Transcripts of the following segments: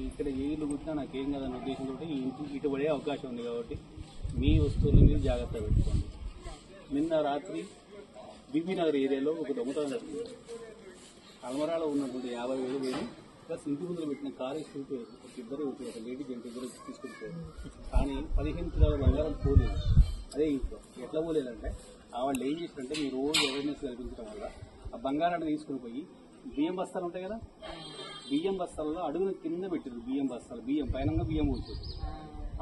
ఇక్కడ ఏ ఇల్లు కుట్టినా నాకేం కదన్న ఉద్దేశంతో ఈ ఇంటికి ఇటు పడే అవకాశం ఉంది కాబట్టి మీ వస్తువులు మీరు జాగ్రత్త పెట్టుకోండి. నిన్న రాత్రి బీబీ నగర్ ఏరియాలో ఒక దొంగతనం జరిగింది. అల్మరాలో ఉన్నటువంటి 50,000 వేలు ప్లస్ ఇంటి ముందు పెట్టిన కారు స్కూటీ ఒక ఇద్దరు ఒక లేడీ జంట ఇద్దరు తీసుకెళ్ళిపోయారు. కానీ 15 కిలోల బంగారం పోలేదు. అదే ఇంట్లో ఎట్లా పోలేదంటే వాళ్ళు ఏం చేశారంటే మీరు రోజు అవేర్నెస్ కల్పించడం వల్ల ఆ బంగారాన్ని తీసుకుని పోయి బియ్యం బస్తాలు ఉంటాయి కదా, బియ్యం బస్తాల్లో అడుగున కింద పెట్టారు. బియ్యం బస్తాలు బియ్యం పైన బియ్యం వచ్చారు.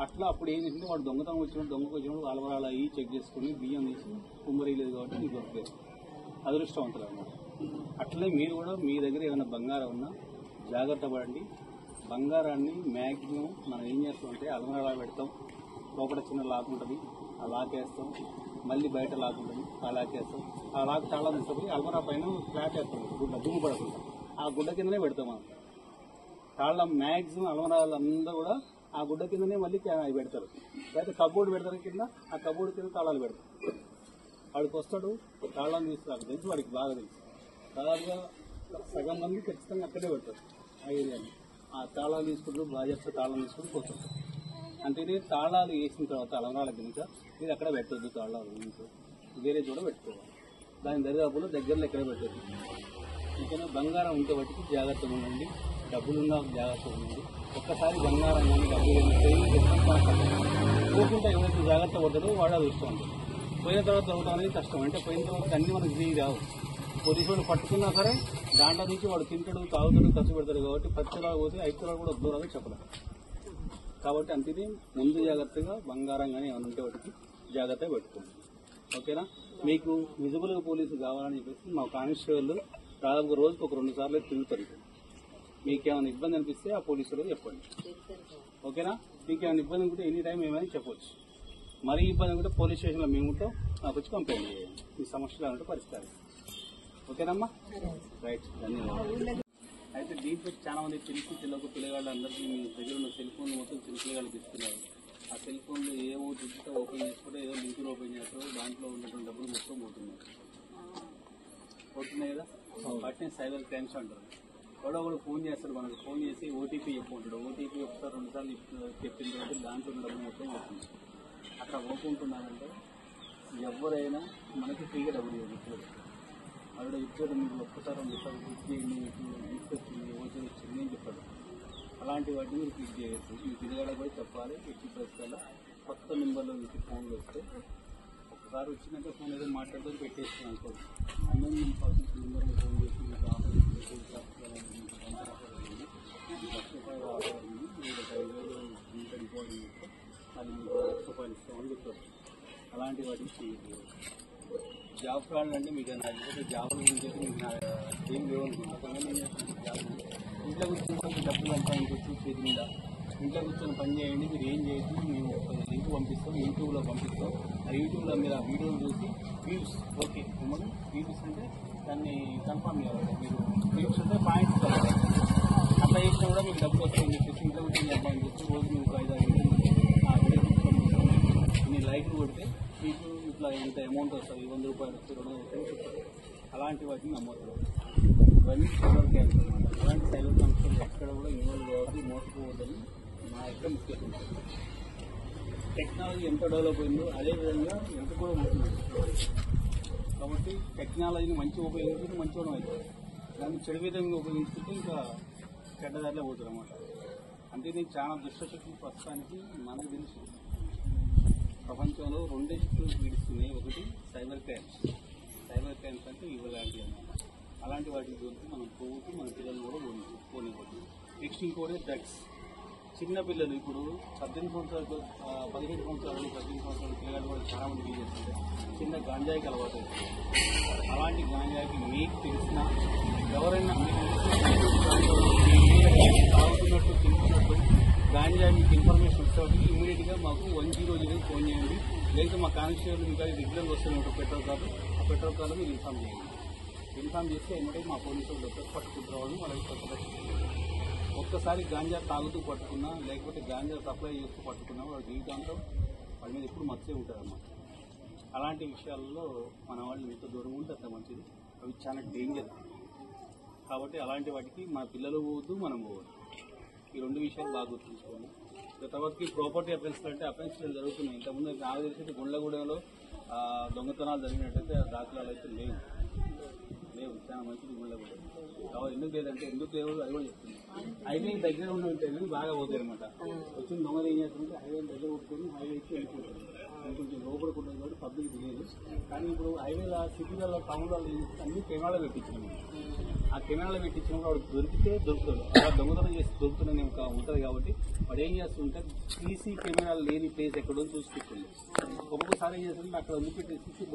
అట్లా అప్పుడు ఏం చేసింది వాడు దొంగతనం వచ్చినప్పుడు అలవరాలు అయ్యి చెక్ చేసుకుని బియ్యం తీసి కుమ్మరియలేదు కాబట్టి మీకు దొరకలేదు. అదృష్టవంతులు అన్నమాట. అట్లనే మీరు కూడా మీ దగ్గర ఏమైనా బంగారం ఉన్నా జాగ్రత్త పడండి. బంగారాన్ని మ్యాక్సిమం మనం ఏం చేస్తామంటే అలమరాలా పెడతాం, లోపల చిన్న లాక్ ఉంటుంది, ఆ లాక్ వేస్తాం, మళ్ళీ బయట లాక్ ఉంటుంది, ఆ లాక్ వేస్తాం, ఆ లాక్ తాళం తీసుకొని అల్మరా పైన ఫ్లాట్ వేస్తాం, గుడ్డ దుమ్ము పడకుండా ఆ గుడ్డ కిందనే పెడతాం. మనం తాళం మ్యాక్సిమం అల్మరాలందరూ కూడా ఆ గుడ్డ కిందనే మళ్ళీ అవి పెడతారు. లేకపోతే కబోర్డు పెడతారు, కింద ఆ కబోర్డు కింద తాళాలు పెడతారు. వాడికి వస్తాడు తాళం తీసుకురాకు తెలుసు, వాడికి బాగా తెలుసు. దాదాపుగా సగం మంది ఖచ్చితంగా అక్కడే పెడతారు ఆ ఏరియాని. ఆ తాళాలు తీసుకుంటారు, బాధ్యత తాళం తీసుకుని పోతారు. అంటే తాళాలు వేసిన తర్వాత అలమరాల కనుక మీరు అక్కడ పెట్టద్దు. తాళాలు ఇంట్లో వేరే చోట పెట్టుకోవాలి. దాని దరిదాపులో దగ్గరలో ఎక్కడ పెట్టద్దు. ఇంకా బంగారం ఉంటే బట్టి జాగ్రత్తగా ఉండండి. డబ్బులున్నా జాగ్రత్తగా ఉండండి. ఒక్కసారి బంగారం కానీ డబ్బులు పోకుండా ఎవరైతే జాగ్రత్త పడతాడో వాడు అది వస్తూ ఉంటుంది. పోయిన తర్వాత దొరకడం అనేది కష్టం. అంటే పోయిన తర్వాత అన్ని మనకు తిరిగి రావు. పోలీసులు పట్టుకున్నా సరే దాంట్లో నుంచి వాడు తింటాడు, తాగుతాడు, ఖర్చు పెడతాడు. కాబట్టి 10 తులాలు పోతే 5 తులాలు కూడా వద్దు చెప్పలేదు. కాబట్టి అంతే ముందు జాగ్రత్తగా బంగారం కానీ ఏమైనా ఉంటే వాటికి జాగ్రత్తగా పెట్టుకోండి. ఓకేనా? మీకు విజిబుల్గా పోలీసు కావాలని చెప్పేసి మా కానిస్టేబుల్ దాదాపు రోజుకు ఒక 2 సార్లు తిరుగుతారు. మీకేమైనా ఇబ్బంది అనిపిస్తే ఆ పోలీసులకు చెప్పండి. ఓకేనా? మీకేమైనా ఇబ్బంది ఉంటే ఎనీ టైం ఏమైనా చెప్పవచ్చు. మరీ ఇబ్బంది ఉంటే పోలీస్ స్టేషన్లో మేము ఉంటాం, నాకు వచ్చి కంప్లైంట్ చేయండి. మీ సమస్యలు అంటే పరిష్కారం. ఓకేనమ్మా? రైట్, ధన్యవాదాలు. అయితే దీంట్లో చాలా మంది తెలియక పిల్లగాళ్ళు అందరికీ మీ దగ్గర ఉన్న సెల్ ఫోన్ మొత్తం పిల్లగాళ్ళకి ఇస్తున్నారు. ఆ సెల్ ఫోన్లో ఏవో డిజిటల్ ఓపెన్ చేసుకుంటే ఏదో లింకులు ఓపెన్ చేస్తారో దాంట్లో ఉన్నటువంటి డబ్బులు మొత్తం పోతున్నాయి కదా. వాటిని సైబర్ క్రైమ్స్ అంటారు. ఒకడు ఫోన్ చేస్తాడు, మనకు ఫోన్ చేసి ఓటీపీ చెప్పుకుంటాడు. ఓటీపీ ఒకసారి 2 సార్లు చెప్పిన తర్వాత దాంట్లో ఉన్న డబ్బులు మొత్తం పోతుంది. అట్లా పోకుంటున్నారంటే ఎవరైనా మనకి ఫ్రీగా డబ్బులు ఇవ్వదు. ఆవిడ ఇచ్చాడు, మీకు ఒక్కసారి 2 సార్లు క్లిక్ చేయండి, తీసుకొచ్చింది, ఓటీ వచ్చింది అని చెప్పాడు. అలాంటి వాటిని మీరు క్లిక్ చేయొచ్చు. మీ పిల్లగాడ కూడా చెప్పాలి. ఎట్టి పరిస్థితుల్లో కొత్త నెంబర్లో మీకు ఫోన్లు వస్తే ఒకసారి వచ్చినాక ఫోన్ ఏదో మాట్లాడుతూ పెట్టేస్తున్నాను అనుకోండి. అన్నీ నేను పర్సనల్ నెంబర్లో ఫోన్ చేసి మీకు ఆఫర్ ఇచ్చింది, ₹1,00,000 ఆఫర్ ఉంది, మీరు 5,000 ఇంకా డిపాజిట్ చేస్తే అది మీకు ₹1,00,000 ఇస్తామని చెప్పారు. అలాంటి వాటికి చేయదు. జాబ్ ఫ్రాడ్ అంటే మీకు నాకు జాబ్ గురించి మీకు ఏం లేవనుకుంటున్నాను. ఇంట్లో కూర్చొని డబ్బులు సంపాదించవచ్చు చేతి మీద. ఇంట్లో కూర్చొని పని చేయండి, మీరు ఏం చేయొచ్చు. మేము లింక్ పంపిస్తాం, యూట్యూబ్లో పంపిస్తాం. ఆ యూట్యూబ్లో మీరు ఆ వీడియోలు చూసి వ్యూస్ ఓకే మిమ్మల్ని వ్యూస్ అంటే దాన్ని కన్ఫర్మ్ చేయాలి. మీరు వ్యూస్ అంటే పాయింట్స్ కావాలి. అట్లా చేసినా కూడా మీకు డబ్బులు వస్తాయని చెప్పేసి ఇంట్లో కూర్చొని సంపాదించవచ్చు. రోజు మీకు 5-6 ఆ వీడియో కూర్చొని మీ లైక్లు కొడితే మీకు ఇట్లా ఇంత అమౌంట్ వస్తుంది, ₹100 వస్తుంది, ₹200 చెప్తారు. అలాంటి వాటిని నమ్మొద్దు. ఇవన్నీ సైబర్ క్రైమ్స్ అన్నమాట. అలాంటి సైబర్ క్రైమ్స్ ఎక్కడ కూడా ఇన్వాల్వ్ కావద్దు, మోసపోవద్దని మా యొక్క ముఖ్యం. టెక్నాలజీ ఎంత డెవలప్ అయిందో అదేవిధంగా ఎంత కూడా ఉంటుంది. కాబట్టి టెక్నాలజీని మంచిగా ఉపయోగించుకుంటే మంచిగా అవుతుంది. దాన్ని చెడు విధంగా ఉపయోగించుకుంటే ఇంకా చెడ్డదారిలో పోతుంది అన్నమాట. అంటే ఇది చాలా దుష్టశక్తి ప్రస్తుతానికి మనకు తెలుసు. ప్రపంచంలో 2 శక్తులు పీడిస్తున్నాయి. ఒకటి సైబర్ క్రైమ్స్. సైబర్ క్రైమ్స్ అంటే ఇవ్వలాంటివి అన్నమాట. అలాంటి వాటి గురించి మనం పోవచ్చు, మన పిల్లలు కూడా పోనివ్వద్దు. నెక్స్ట్ ఇంకోటి డ్రగ్స్. చిన్నపిల్లలు ఇప్పుడు 18 సంవత్సరాలు 17 సంవత్సరాలు 18 సంవత్సరాల పిల్లలు కూడా చాలా మంది యూజ్ చేస్తుంటారు. చిన్న గాంజాయికి అలవాటు అవుతుంది. అలాంటి గాంజాయికి మీకు తెలిసిన ఎవరైనా తాగుతున్నట్టు తింటున్నట్టు గాంజాయి మీకు ఇన్ఫర్మేషన్ వచ్చేవాటికి ఇమీడియట్గా మాకు 100 ఫోన్ చేయండి. లేకపోతే మా కానిస్టేబుల్ ఇంకా రెగ్యులర్గా వస్తున్న పెట్రోల్ కార్డు, ఆ పెట్రోల్ కార్డు మీరు ఇన్ఫామ్ చేయండి. ఇన్ఫామ్ చేస్తే ఏమంటే మా పోలీసులు వస్తారు, పట్టుకుంటారు. వాళ్ళు వాళ్ళకి ఒక్కసారి గాంజా తాగుతూ పట్టుకున్నా లేకపోతే గాంజా సప్లై చేస్తూ పట్టుకున్నా వాళ్ళ జీవితాంతం వాళ్ళ మీద ఎప్పుడు మచ్చే ఉంటారన్నమాట. అలాంటి విషయాల్లో మన వాళ్ళు ఎంత దూరం ఉంటే అంత మంచిది. అవి చాలా డేంజర్. కాబట్టి అలాంటి వాటికి మన పిల్లలు పోవద్దు, మనం పోవద్దు. ఈ రెండు విషయాలు బాగా గుర్తుంచుకోండి. తర్వాతకి ప్రాపర్టీ అఫెన్స్లు అంటే అఫెన్స్లు జరుగుతున్నాయి. ఇంతకుముందు నాకు తెలిసి గుండ్లగూడెంలో దొంగతనాలు జరిగినట్టయితే దాఖలాలు అయితే లేవు. చాలా మంచిది గుండ్లగూడెం. కాబట్టి ఎందుకు లేదంటే ఎందుకు లేవు అది కూడా చెప్తుంది. హైవే దగ్గర ఉంటే బాగా పోతాయి అనమాట. వచ్చిన దొంగలు ఏం చేస్తుంటే హైవే దగ్గర కొట్టుకొని హైవేకి వెళ్ళిపోతారు. కొంచెం లోపల ఉంటుంది కాబట్టి పబ్లిక్ తెలియదు. కానీ ఇప్పుడు హైవేలో సిటీలలో టౌన్లలో అన్ని కెమెరాలు పెట్టించినాము. ఆ కెమెరాలు పెట్టించినప్పుడు వాడు దొరికితే దొరుకుతాడు. అలా దొంగతనం చేసి దొరుకుతుందని ఒక ఉంటుంది కాబట్టి వాడు ఏం చేస్తుంటే సీసీ కెమెరాలు లేని ప్లేస్ ఎక్కడో చూసి పెట్టింది. ఒక్కొక్కసారి ఏం చేస్తుంటే అక్కడ వదిలిపెట్టేసి